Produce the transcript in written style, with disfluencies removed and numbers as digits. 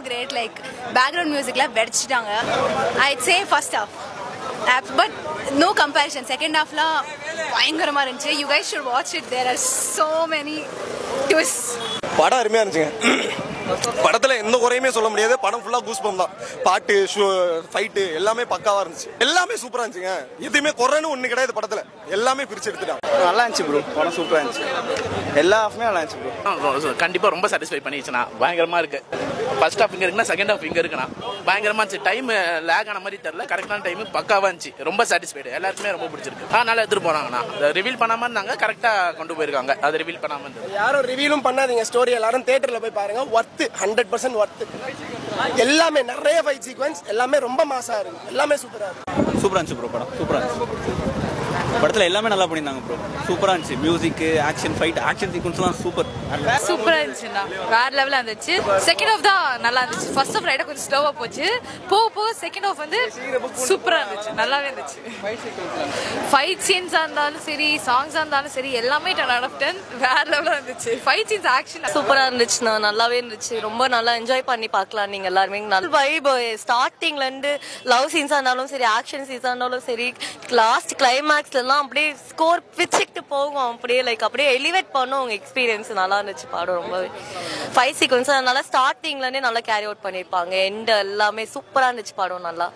Great, like background music la வெடிச்சிட்டாங்க. I'd say first half. But no comparison. Second half la பயங்கரமா இருந்துச்சு. You guys should watch it. There are so many twists. படம் அருமையா இருந்துச்சுங்க. படத்துல எந்த குறையுமே சொல்ல முடியாது. படம் ஃபுல்லா கூஸ்பம் தான். பாட்டு, ஃபைட் எல்லாமே பக்காவா இருந்துச்சு. எல்லாமே சூப்பரா இருந்துச்சுங்க. எதுவுமே குறைன்னு ஒண்ணு கிடையாது படத்துல. எல்லாமே பிரிச்சு எடுத்துட்டாங்க. நல்லா இருந்துச்சு ப்ரோ. படம் சூப்பரா இருந்துச்சு. எல்லா ஆஃப்மே நல்லா இருந்துச்சு ப்ரோ. கண்டிப்பா ரொம்ப சாட்டிஸ்ஃபை பண்ணிச்சுனா. பயங்கரமா இருக்கு. ஃபர்ஸ்ட் ஹாஃப் இங்க இருக்குனா செகண்ட் ஹாஃப் இங்க இருக்குனா. பயங்கரமா இருந்துச்சு. டைம் லாக் ஆன மாதிரி தெரியல. கரெக்டான டைம் பக்காவா இருந்துச்சு. ரொம்ப சாட்டிஸ்ஃபைடு. எல்லாருக்குமே ரொம்ப பிடிச்சிருக்கு. நல்லா எடுத்து போறாங்கண்ணா. ரிவீல் பண்ணாம இருந்தாங்க. கரெக்டா கொண்டு போயிருக்காங்க. அது ரிவீல் பண்ணாம இருந்தது. யாரும் ரிவீலும் பண்ணாதீங்க. ஸ்டோரி எல்லாரும் தியேட்டர்ல போய் பாருங்க. Worth 100% worth. எல்லாமே நிறைய ஃபைட் சீக்வென்ஸ் எல்லாமே ரொம்ப மாசா இருக்கு. எல்லாமே சூப்பரா இருக்கு. சூப்பரா இருந்துச்சு ப்ரோ. படம் சூப்பரா இருந்துச்சு. படத்துல எல்லாமே நல்லா பண்ணியிருந்தாங்க ப்ரோ. சூப்பரா இருந்துச்சு. மியூசிக், ஆக்ஷன், ஃபைட், ஆக்ஷன் சீக்வென்ஸ்லாம் சூப்பர். சூப்பரா இருந்துச்சுண்ணா. வேற லெவலா இருந்துச்சு. செகண்ட் ஹாஃப் தான் நல்லா இருந்துச்சு. ஃபர்ஸ்ட் ஹாஃப் ரைடா கொஞ்சம் ஸ்லோவா போச்சு. போக செகண்ட் ஹாஃப் வந்து சூப்பரா இருந்துச்சு. நல்லாவே இருந்துச்சு. ஃபைட் சீன்ஸா இருந்தாலும் சரி, சாங்ஸா இருந்தாலும் சரி, எல்லாமே 10 out of 10 வேற லெவலா இருந்துச்சு. ஃபைட் சீன்ஸ், ஆக்ஷன் சூப்பரா இருந்துச்சுண்ணா. நல்லாவே இருந்துச்சு. ரொம்ப நல்லா என்ஜாய் பண்ணி பார்க்கலாம் நீங்க எல்லாருமே. நல்ல வைப். ஸ்டார்டிங்ல இருந்து லவ் சீன்ஸா இருந்தாலும் சரி, ஆக்ஷன் சீன்ஸா இருந்தாலும் சரி, லாஸ்ட் கிளைமேக்ஸ்ல எல்லாம் அப்படியே ஸ்கோர் பிச்சுக்கிட்டு போகும். அப்படியே லைக் அப்படியே எலிவேட் பண்ணும் உங்க எக்ஸ்பீரியன்ஸ். நல்லா இருந்துச்சு படம். ரொம்பவே ஃபைட் சீக்வன்ஸ் நல்லா ஸ்டார்டிங்ல இருந்தே நல்லா கேரி அவுட் பண்ணிருப்பாங்க. எண்ட் எல்லாமே சூப்பரா இருந்துச்சு படம். நல்லா